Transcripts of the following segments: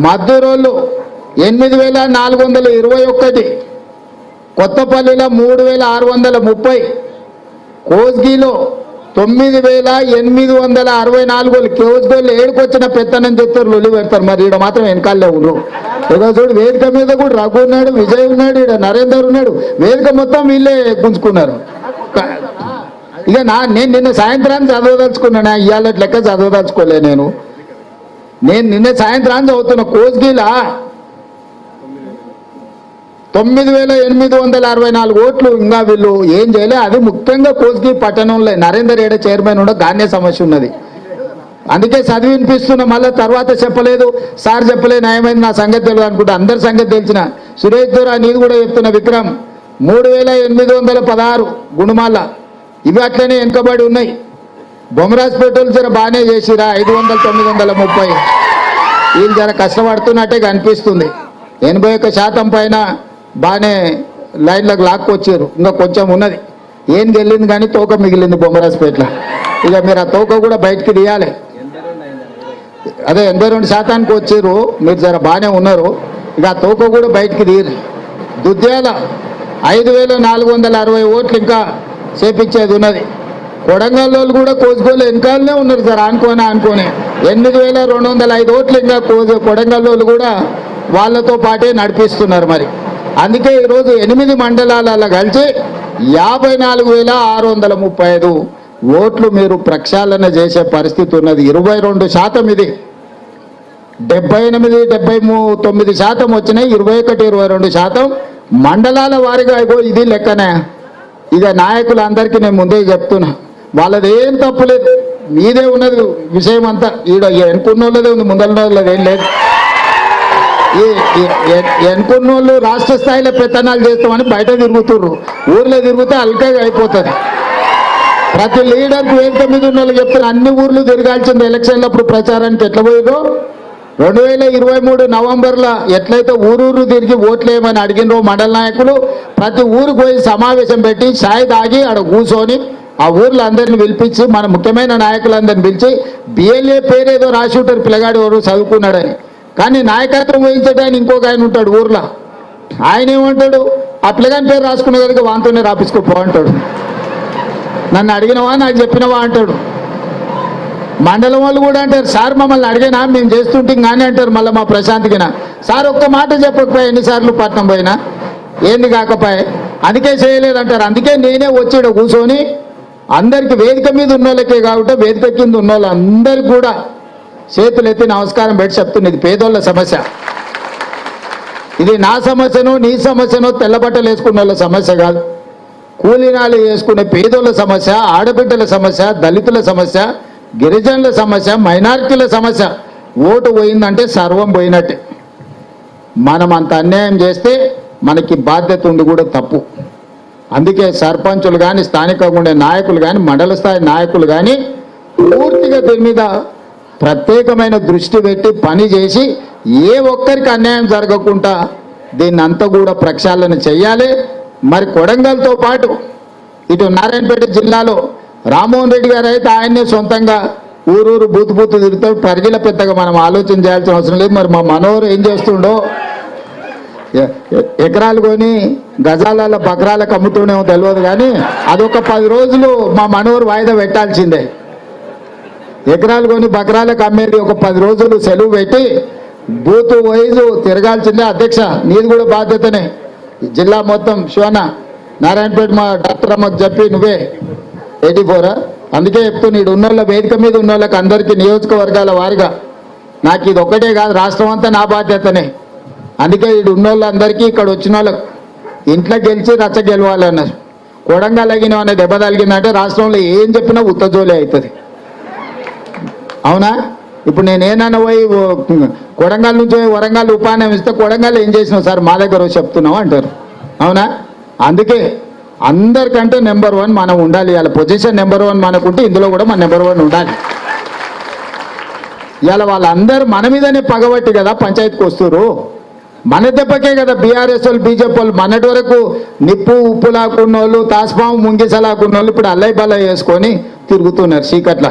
మద్దూరోళ్ళు 8421, కొత్తపల్లిలో 3630, కోస్గిలో 9864. కోస్గిలో ఏడుకొచ్చిన పెత్తనం చెప్తారు, లొల్లి పెడతారు. మరి ఈడ మాత్రం వెనకాలే ఉన్నారు. ఏదో చూడు, వేదిక మీద కూడా రఘు ఉన్నాడు, విజయ్ ఉన్నాడు, ఈడ నరేందర్ ఉన్నాడు. వేదిక మొత్తం వీళ్ళే గుంజుకున్నారు. ఇక నేను నిన్న సాయంత్రాన్ని చదవదలుచుకున్నాను, ఇవాళ లెక్క చదవదలుచుకోలే. నేను నిన్న సాయంత్రాన్ని చదువుతున్నా. కోస్గిలా 9864 ఓట్లు. ఇంకా వీళ్ళు ఏం చేయలే. అది ముఖ్యంగా కోస్గి పట్టణంలో నరేందర్ ఏడ చైర్మన్ ఉండ గానే సమస్య ఉన్నది. అందుకే చదివి వినిపిస్తున్నా. మళ్ళీ తర్వాత చెప్పలేదు, సార్ చెప్పలే, న్యాయమైంది, నా సంగతి తెలియదు అనుకుంటా. అందరి సంగతి తెలిసిన సురేష్ దూరా నీది కూడా చెప్తున్నా. విక్రమ్ 3816 గుణమాల. ఇవి అట్లనే వెనుకబడి ఉన్నాయి. బొమ్మరాజ్పేటలు జర బాగానే చేసిరా 500, 930. వీళ్ళు జర కష్టపడుతున్నట్టే కనిపిస్తుంది. 81% పైన బాగానే లైన్లకు లాక్కొచ్చారు. ఇంకా కొంచెం ఉన్నది, ఏం గెలింది కానీ తోక మిగిలింది బొమ్మరాజ్పేటలో. ఇక మీరు ఆ తోక కూడా బయటికి తీయాలి. అదే 82% వచ్చారు, మీరు జర బాగానే ఉన్నారు. ఇక ఆ తోక కూడా బయటికి తీయరు. దుద్యాల 5460 ఓట్లు ఇంకా చేపించేది ఉన్నది. కొడంగల్లో కూడా కోసుకోలు వెనకాలనే ఉన్నారు సార్, అనుకోని 8205 ఓట్లు ఇంకా కొడంగల్లో కూడా వాళ్ళతో పాటే నడిపిస్తున్నారు. మరి అందుకే ఈరోజు 8 మండలాల కలిసి 54,635 ఓట్లు మీరు ప్రక్షాళన చేసే పరిస్థితి ఉన్నది. 22%. ఇది 78, 79% వచ్చినాయి. 21, 22% మండలాల వారిగా. ఇది లెక్కనే. ఇక నాయకులందరికీ నేను ముందే చెప్తున్నా, వాళ్ళది ఏం తప్పులేదు, మీదే ఉన్నది విషయం అంతా. ఈడ ఎన్నుకున్న వాళ్ళదే ఉంది, ముందల వాళ్ళది ఏం లేదు. ఎన్నుకున్న వాళ్ళు రాష్ట్ర స్థాయిలో పెత్తనాలు చేస్తామని బయట తిరుగుతుర్రు. ఊర్లో తిరిగితే అల్కగా అయిపోతుంది. ప్రతి లీడర్కి వేదిక మీద ఉన్న వాళ్ళు చెప్తారు, అన్ని ఊర్లు తిరగాల్సింది ఎలక్షన్లప్పుడు ప్రచారానికి. ఎట్లా పోయిందో 2023 నవంబర్లో ఎట్లయితే ఊరూరు తిరిగి ఓట్లేయమని అడిగినరో మండల నాయకులు, ప్రతి ఊరికి పోయి సమావేశం పెట్టి ఛాయ్ తాగి ఆడ కూర్చొని ఆ ఊర్లో అందరిని పిలిపించి, మన ముఖ్యమైన నాయకులందరిని పిలిచి, బిఎల్ఏ పేరేదో రాసి ఉంటారు, పిల్లగాడు ఎవరు చదువుకున్నాడని. కానీ నాయకత్వం వహించడానికి ఇంకొక ఆయన ఉంటాడు ఊర్లో. ఆయన ఏమంటాడు, ఆ పిల్లగాని పేరు రాసుకునే కనుక వాంతోనే రాపించుకోపో అంటాడు. నన్ను అడిగినవా, నాకు చెప్పినవా అంటాడు. మండలం వాళ్ళు కూడా అంటారు, సార్ మమ్మల్ని అడిగినా మేము చేస్తుంటే కానీ అంటారు. మళ్ళీ మా ప్రశాంత్కినా, సార్ ఒక్క మాట చెప్పకపోయా, ఎన్నిసార్లు పట్నం పోయినా ఏంది కాకపోయా, అందుకే చేయలేదంటారు. అందుకే నేనే వచ్చాడు కూర్చొని అందరికి, వేదిక మీద ఉన్న వాళ్ళకే కాబట్టి వేదిక కింద ఉన్న వాళ్ళందరికీ కూడా చేతులు ఎత్తి నమస్కారం పెట్టి చెప్తుంది, ఇది పేదోళ్ళ సమస్య. ఇది నా సమస్యనో నీ సమస్యనో తెల్లబట్టలు వేసుకున్న వాళ్ళ సమస్య కాదు. కూలీనాలు వేసుకునే పేదోళ్ళ సమస్య, ఆడబిడ్డల సమస్య, దళితుల సమస్య, గిరిజనుల సమస్య, మైనారిటీల సమస్య. ఓటు పోయిందంటే సర్వం పోయినట్టే. మనం అంత అన్యాయం చేస్తే మనకి బాధ్యత ఉండి కూడా తప్పు. అందుకే సర్పంచులు కానీ, స్థానికంగా ఉండే నాయకులు కానీ, మండల స్థాయి నాయకులు కానీ పూర్తిగా దీని మీద ప్రత్యేకమైన దృష్టి పెట్టి పని చేసి ఏ ఒక్కరికి అన్యాయం జరగకుండా దీన్ని అంతా కూడా ప్రక్షాళన చేయాలి. మరి కొడంగల్తో పాటు ఇటు నారాయణపేట జిల్లాలో రామ్మోహన్ రెడ్డి గారు అయితే ఆయన్నే సొంతంగా ఊరూరు బూతు తిరుగుతాడు. పరిగిల పెద్దగా మనం ఆలోచన చేయాల్సిన అవసరం లేదు. మరి మా మనోహర్ ఏం చేస్తుండో, ఎకరాలు కొని గజాల బకరాలకు అమ్ముతూనేమో తెలియదు, కానీ అదొక 10 రోజులు మా మనోహర్ వాయిదా పెట్టాల్సిందే. ఎకరాలు కొని బకరాలకు అమ్మేది ఒక 10 రోజులు సెలవు పెట్టి బూత్ వైజు తిరగాల్సిందే. అధ్యక్ష, నీది కూడా బాధ్యతనే. జిల్లా మొత్తం శివన నారాయణపేట మా డాక్టర్ అమ్మకు చెప్పి నువ్వే 84. అందుకే చెప్తున్నా, ఇటు ఉన్నోళ్ళ వేదిక మీద ఉన్న వాళ్ళకి అందరికీ నియోజకవర్గాల వారిగా నాకు ఇది ఒక్కటే కాదు, రాష్ట్రం అంతా నా బాధ్యతనే. అందుకే ఇటు ఉన్నోళ్ళందరికీ ఇక్కడ వచ్చిన వాళ్ళకు ఇంట్లో గెలిచి రచ్చ గెలవాలన్నారు. కొడంగల్ అగిన అనే దెబ్బ తగిలిందంటే రాష్ట్రంలో ఏం చెప్పినా ఉత్తజోలే అవుతుంది. అవునా? ఇప్పుడు నేనేనన్నా పోయి కొడంగల్ నుంచి వరంగల్ ఉపాన్యం ఇస్తే కొడంగల్ ఏం చేసినావు సార్, మా దగ్గర చెప్తున్నావు అంటారు. అవునా? అందుకే అందరికంటే నెంబర్ 1 మనం ఉండాలి. ఇలా పొజిషన్ నెంబర్ 1 మనకుంటే ఇందులో కూడా మన నెంబర్ 1 ఉండాలి. ఇలా వాళ్ళందరూ మన మీదనే పగబట్టి కదా పంచాయతీకి వస్తున్నారు. మన దెబ్బకే కదా బీఆర్ఎస్ వాళ్ళు, బీజేపీ వాళ్ళు మొన్నటి వరకు నిప్పు ఉప్పు లాక్కున్న వాళ్ళు, తాస్పాము ముంగిసలాకున్న వాళ్ళు ఇప్పుడు అల్లై బల్లై వేసుకొని తిరుగుతున్నారు చీకట్ల.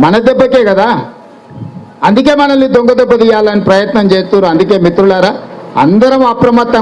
మన దెబ్బకే కదా. అందుకే మనల్ని దొంగ దెబ్బ తీయాలని ప్రయత్నం చేస్తున్నారు. అందుకే మిత్రులారా అందరం అప్రమత్తం